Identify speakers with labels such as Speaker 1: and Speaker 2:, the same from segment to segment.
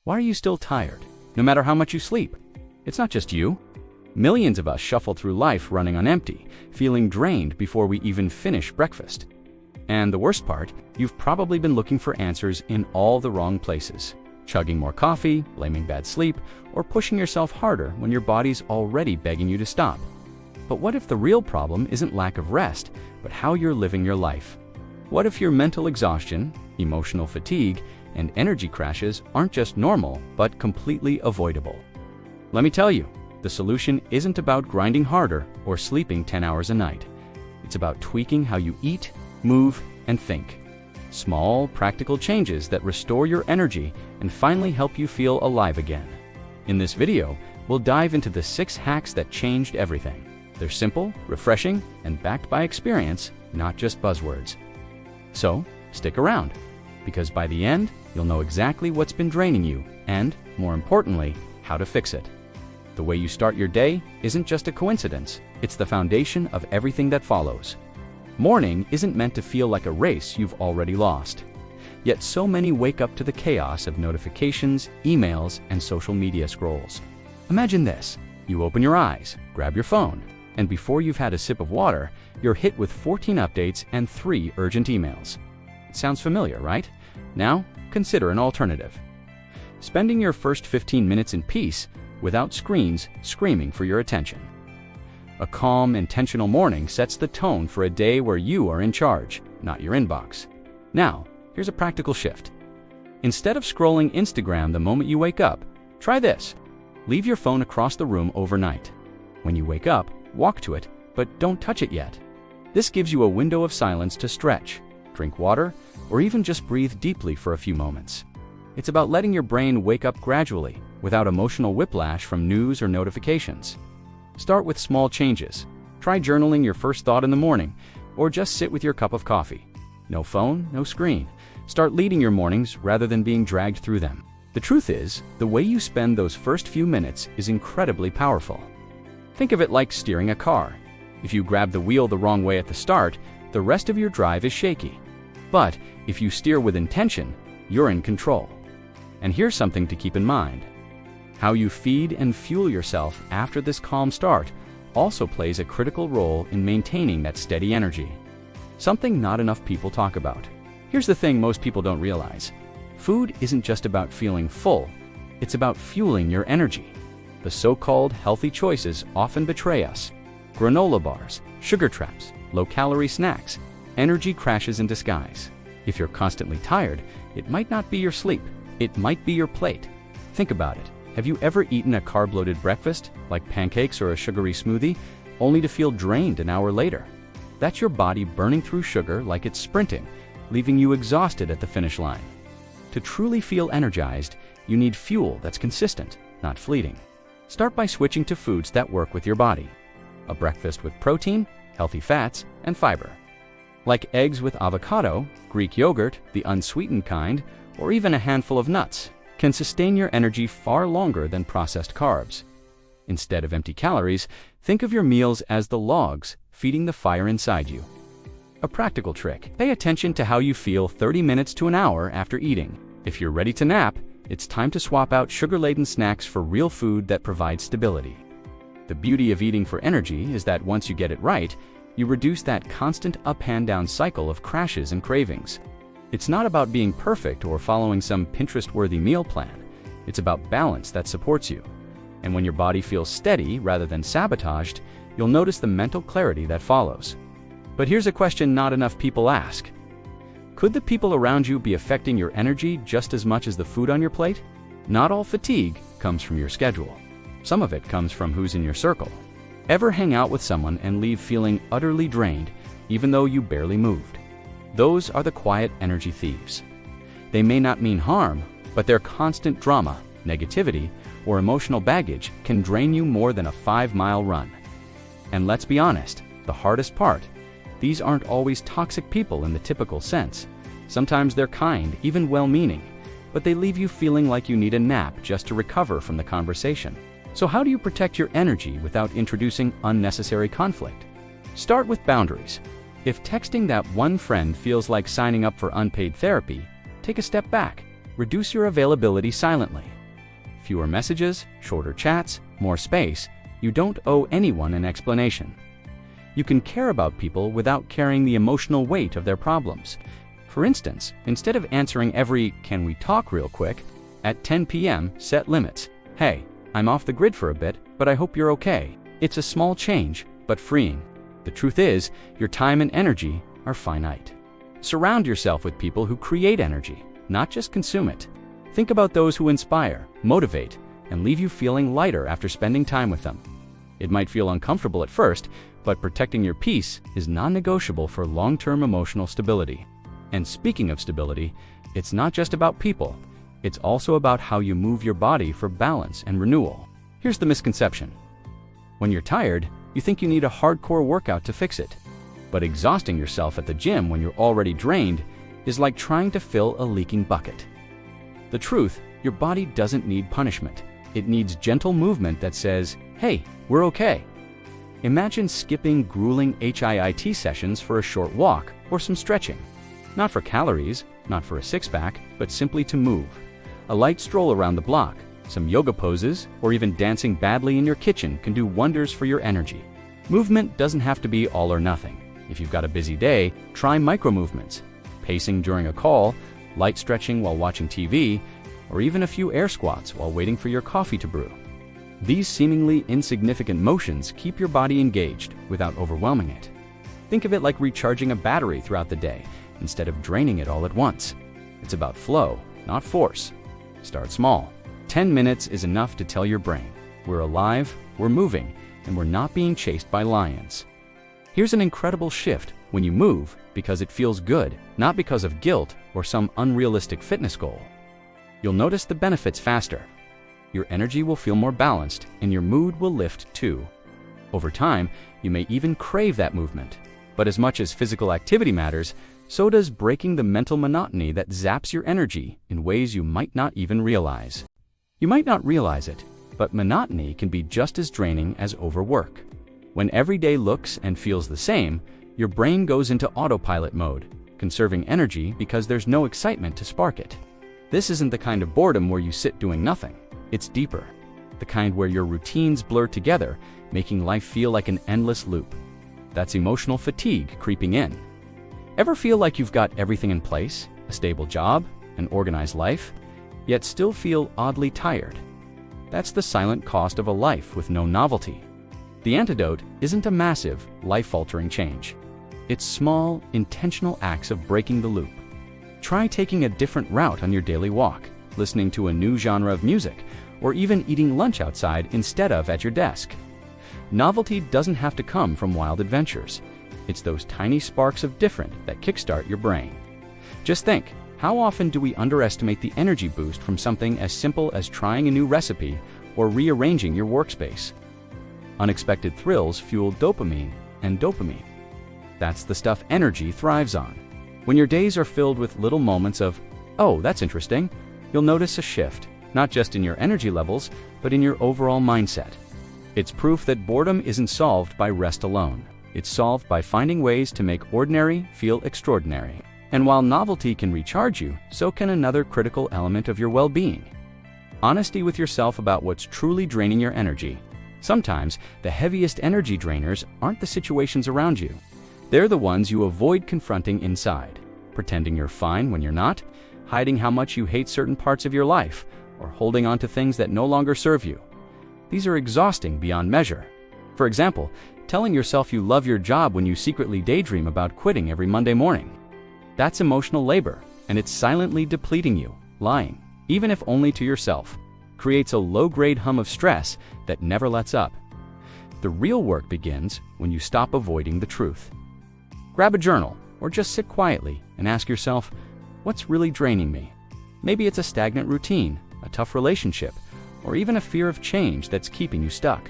Speaker 1: Why are you still tired, no matter how much you sleep? It's not just you. Millions of us shuffle through life running on empty, feeling drained before we even finish breakfast. And the worst part, you've probably been looking for answers in all the wrong places. Chugging more coffee, blaming bad sleep, or pushing yourself harder when your body's already begging you to stop. But what if the real problem isn't lack of rest, but how you're living your life? What if your mental exhaustion, emotional fatigue, and energy crashes aren't just normal, but completely avoidable? Let me tell you, the solution isn't about grinding harder or sleeping 10 hours a night. It's about tweaking how you eat, move, and think. Small, practical changes that restore your energy and finally help you feel alive again. In this video, we'll dive into the 6 hacks that changed everything. They're simple, refreshing, and backed by experience, not just buzzwords. So, stick around, because by the end, you'll know exactly what's been draining you and, more importantly, how to fix it. The way you start your day isn't just a coincidence, it's the foundation of everything that follows. Morning isn't meant to feel like a race you've already lost. Yet so many wake up to the chaos of notifications, emails, and social media scrolls. Imagine this: you open your eyes, grab your phone, and before you've had a sip of water, you're hit with 14 updates and 3 urgent emails. It sounds familiar, right? Now, consider an alternative. Spending your first 15 minutes in peace without screens screaming for your attention. A calm, intentional morning sets the tone for a day where you are in charge, not your inbox. Now, here's a practical shift. Instead of scrolling Instagram the moment you wake up, try this. Leave your phone across the room overnight. When you wake up, walk to it, but don't touch it yet. This gives you a window of silence to stretch, drink water, or even just breathe deeply for a few moments. It's about letting your brain wake up gradually, without emotional whiplash from news or notifications. Start with small changes. Try journaling your first thought in the morning, or just sit with your cup of coffee. No phone, no screen. Start leading your mornings rather than being dragged through them. The truth is, the way you spend those first few minutes is incredibly powerful. Think of it like steering a car. If you grab the wheel the wrong way at the start, the rest of your drive is shaky. But if you steer with intention, you're in control. And here's something to keep in mind. How you feed and fuel yourself after this calm start also plays a critical role in maintaining that steady energy. Something not enough people talk about. Here's the thing most people don't realize. Food isn't just about feeling full, it's about fueling your energy. The so-called healthy choices often betray us. Granola bars, sugar traps, low-calorie snacks, energy crashes in disguise. If you're constantly tired, it might not be your sleep, it might be your plate. Think about it. Have you ever eaten a carb-loaded breakfast, like pancakes or a sugary smoothie, only to feel drained an hour later? That's your body burning through sugar like it's sprinting, leaving you exhausted at the finish line. To truly feel energized, you need fuel that's consistent, not fleeting. Start by switching to foods that work with your body. A breakfast with protein, healthy fats, and fiber. Like eggs with avocado, Greek yogurt, the unsweetened kind, or even a handful of nuts, can sustain your energy far longer than processed carbs. Instead of empty calories, think of your meals as the logs feeding the fire inside you. A practical trick: pay attention to how you feel 30 minutes to an hour after eating. If you're ready to nap, it's time to swap out sugar-laden snacks for real food that provides stability. The beauty of eating for energy is that once you get it right, you reduce that constant up-and-down cycle of crashes and cravings. It's not about being perfect or following some Pinterest-worthy meal plan. It's about balance that supports you. And when your body feels steady rather than sabotaged, you'll notice the mental clarity that follows. But here's a question not enough people ask. Could the people around you be affecting your energy just as much as the food on your plate? Not all fatigue comes from your schedule. Some of it comes from who's in your circle. Ever hang out with someone and leave feeling utterly drained, even though you barely moved? Those are the quiet energy thieves. They may not mean harm, but their constant drama, negativity, or emotional baggage can drain you more than a 5-mile run. And let's be honest, the hardest part, these aren't always toxic people in the typical sense. Sometimes they're kind, even well-meaning, but they leave you feeling like you need a nap just to recover from the conversation. So how do you protect your energy without introducing unnecessary conflict? Start with boundaries. If texting that one friend feels like signing up for unpaid therapy, take a step back. Reduce your availability silently. Fewer messages, shorter chats, more space. You don't owe anyone an explanation. You can care about people without carrying the emotional weight of their problems. For instance, instead of answering every "can we talk real quick," at 10 p.m. set limits. Hey, I'm off the grid for a bit, but I hope you're okay. It's a small change, but freeing. The truth is, your time and energy are finite. Surround yourself with people who create energy, not just consume it. Think about those who inspire, motivate, and leave you feeling lighter after spending time with them. It might feel uncomfortable at first, but protecting your peace is non-negotiable for long-term emotional stability. And speaking of stability, it's not just about people. It's also about how you move your body for balance and renewal. Here's the misconception. When you're tired, you think you need a hardcore workout to fix it. But exhausting yourself at the gym when you're already drained is like trying to fill a leaking bucket. The truth, your body doesn't need punishment. It needs gentle movement that says, "Hey, we're okay." Imagine skipping grueling HIIT sessions for a short walk or some stretching. Not for calories, not for a six-pack, but simply to move. A light stroll around the block, some yoga poses, or even dancing badly in your kitchen can do wonders for your energy. Movement doesn't have to be all or nothing. If you've got a busy day, try micro-movements. Pacing during a call, light stretching while watching TV, or even a few air squats while waiting for your coffee to brew. These seemingly insignificant motions keep your body engaged without overwhelming it. Think of it like recharging a battery throughout the day instead of draining it all at once. It's about flow, not force. Start small. 10 minutes is enough to tell your brain, we're alive, we're moving, and we're not being chased by lions. Here's an incredible shift when you move because it feels good, not because of guilt or some unrealistic fitness goal. You'll notice the benefits faster. Your energy will feel more balanced and your mood will lift too. Over time, you may even crave that movement. But as much as physical activity matters, so does breaking the mental monotony that zaps your energy in ways you might not even realize. You might not realize it, but monotony can be just as draining as overwork. When every day looks and feels the same, your brain goes into autopilot mode, conserving energy because there's no excitement to spark it. This isn't the kind of boredom where you sit doing nothing. It's deeper, the kind where your routines blur together, making life feel like an endless loop. That's emotional fatigue creeping in. Ever feel like you've got everything in place, a stable job, an organized life, yet still feel oddly tired? That's the silent cost of a life with no novelty. The antidote isn't a massive, life-altering change. It's small, intentional acts of breaking the loop. Try taking a different route on your daily walk, listening to a new genre of music, or even eating lunch outside instead of at your desk. Novelty doesn't have to come from wild adventures. It's those tiny sparks of different that kickstart your brain. Just think, how often do we underestimate the energy boost from something as simple as trying a new recipe or rearranging your workspace? Unexpected thrills fuel dopamine and dopamine. That's the stuff energy thrives on. When your days are filled with little moments of, "Oh, that's interesting," you'll notice a shift, not just in your energy levels, but in your overall mindset. It's proof that boredom isn't solved by rest alone. It's solved by finding ways to make ordinary feel extraordinary. And while novelty can recharge you, so can another critical element of your well-being. Honesty with yourself about what's truly draining your energy. Sometimes, the heaviest energy drainers aren't the situations around you. They're the ones you avoid confronting inside, pretending you're fine when you're not, hiding how much you hate certain parts of your life, or holding on to things that no longer serve you. These are exhausting beyond measure. For example, telling yourself you love your job when you secretly daydream about quitting every Monday morning. That's emotional labor, and it's silently depleting you. Lying, even if only to yourself, creates a low-grade hum of stress that never lets up. The real work begins when you stop avoiding the truth. Grab a journal, or just sit quietly and ask yourself, what's really draining me? Maybe it's a stagnant routine, a tough relationship, or even a fear of change that's keeping you stuck.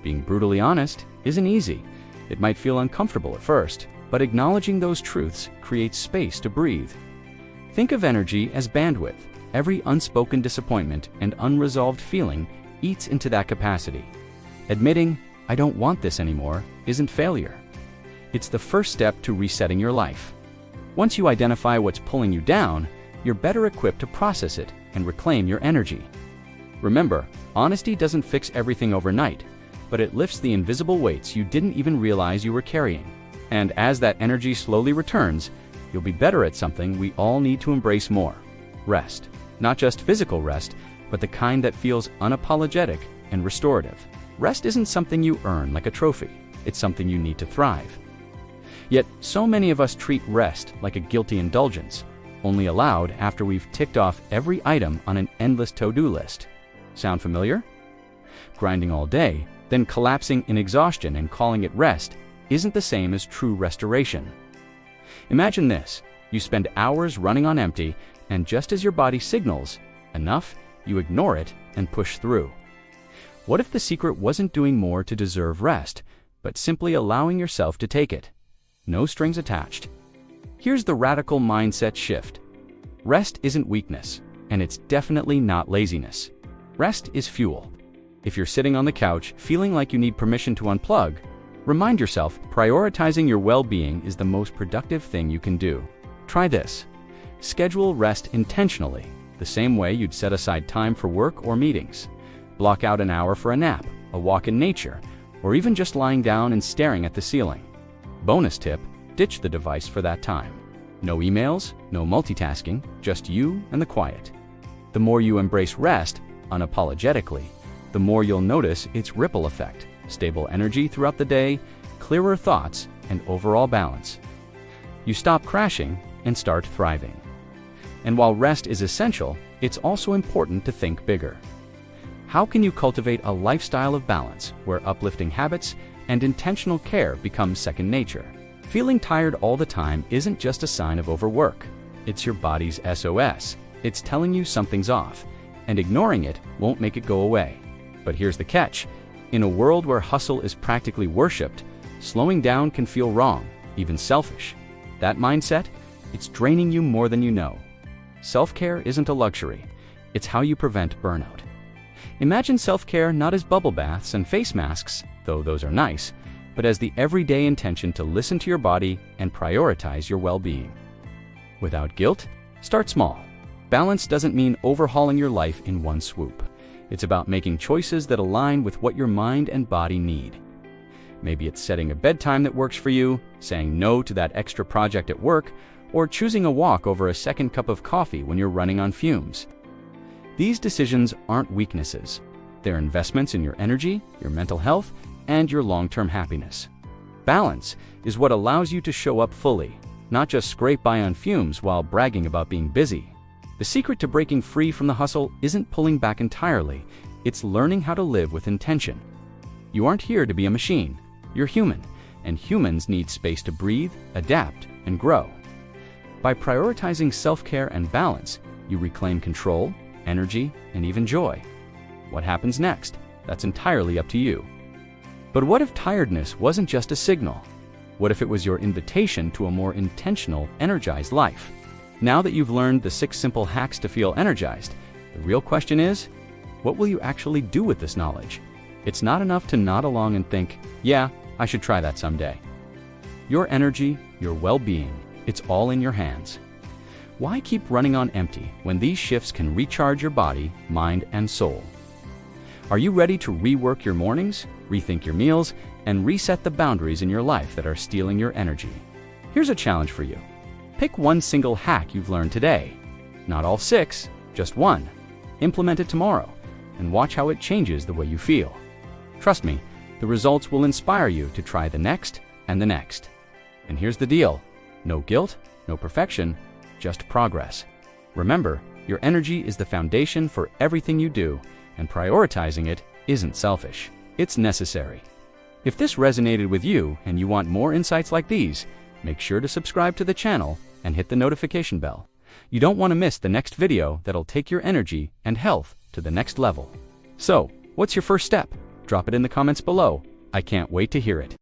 Speaker 1: Being brutally honest isn't easy. It might feel uncomfortable at first, but acknowledging those truths creates space to breathe. Think of energy as bandwidth. Every unspoken disappointment and unresolved feeling eats into that capacity. Admitting, "I don't want this anymore," isn't failure. It's the first step to resetting your life. Once you identify what's pulling you down, you're better equipped to process it and reclaim your energy. Remember, honesty doesn't fix everything overnight, but it lifts the invisible weights you didn't even realize you were carrying. And as that energy slowly returns, you'll be better at something we all need to embrace more: rest. Not just physical rest, but the kind that feels unapologetic and restorative. Rest isn't something you earn like a trophy. It's something you need to thrive. Yet, so many of us treat rest like a guilty indulgence, only allowed after we've ticked off every item on an endless to-do list. Sound familiar? Grinding all day, then collapsing in exhaustion and calling it rest isn't the same as true restoration. Imagine this: you spend hours running on empty, and just as your body signals enough, you ignore it and push through. What if the secret wasn't doing more to deserve rest, but simply allowing yourself to take it? No strings attached. Here's the radical mindset shift. Rest isn't weakness, and it's definitely not laziness. Rest is fuel. If you're sitting on the couch feeling like you need permission to unplug, remind yourself prioritizing your well-being is the most productive thing you can do. Try this. Schedule rest intentionally, the same way you'd set aside time for work or meetings. Block out an hour for a nap, a walk in nature, or even just lying down and staring at the ceiling. Bonus tip: ditch the device for that time. No emails, no multitasking, just you and the quiet. The more you embrace rest unapologetically, the more you'll notice its ripple effect: stable energy throughout the day, clearer thoughts, and overall balance. You stop crashing and start thriving. And while rest is essential, it's also important to think bigger. How can you cultivate a lifestyle of balance where uplifting habits and intentional care become second nature? Feeling tired all the time isn't just a sign of overwork. It's your body's SOS. It's telling you something's off, and ignoring it won't make it go away. But here's the catch. In a world where hustle is practically worshipped, slowing down can feel wrong, even selfish. That mindset? It's draining you more than you know. Self-care isn't a luxury. It's how you prevent burnout. Imagine self-care not as bubble baths and face masks, though those are nice, but as the everyday intention to listen to your body and prioritize your well-being. Without guilt, start small. Balance doesn't mean overhauling your life in one swoop. It's about making choices that align with what your mind and body need. Maybe it's setting a bedtime that works for you, saying no to that extra project at work, or choosing a walk over a second cup of coffee when you're running on fumes. These decisions aren't weaknesses. They're investments in your energy, your mental health, and your long-term happiness. Balance is what allows you to show up fully, not just scrape by on fumes while bragging about being busy. The secret to breaking free from the hustle isn't pulling back entirely, it's learning how to live with intention. You aren't here to be a machine. You're human, and humans need space to breathe, adapt, and grow. By prioritizing self-care and balance, you reclaim control, energy, and even joy. What happens next? That's entirely up to you. But what if tiredness wasn't just a signal? What if it was your invitation to a more intentional, energized life? Now that you've learned the 6 simple hacks to feel energized, the real question is, what will you actually do with this knowledge? It's not enough to nod along and think, yeah, I should try that someday. Your energy, your well-being, it's all in your hands. Why keep running on empty when these shifts can recharge your body, mind, and soul? Are you ready to rework your mornings, rethink your meals, and reset the boundaries in your life that are stealing your energy? Here's a challenge for you. Pick one single hack you've learned today. Not all 6, just one. Implement it tomorrow, and watch how it changes the way you feel. Trust me, the results will inspire you to try the next and the next. And here's the deal. No guilt, no perfection, just progress. Remember, your energy is the foundation for everything you do, and prioritizing it isn't selfish. It's necessary. If this resonated with you and you want more insights like these, make sure to subscribe to the channel and hit the notification bell. You don't want to miss the next video that'll take your energy and health to the next level. So, what's your first step? Drop it in the comments below. I can't wait to hear it.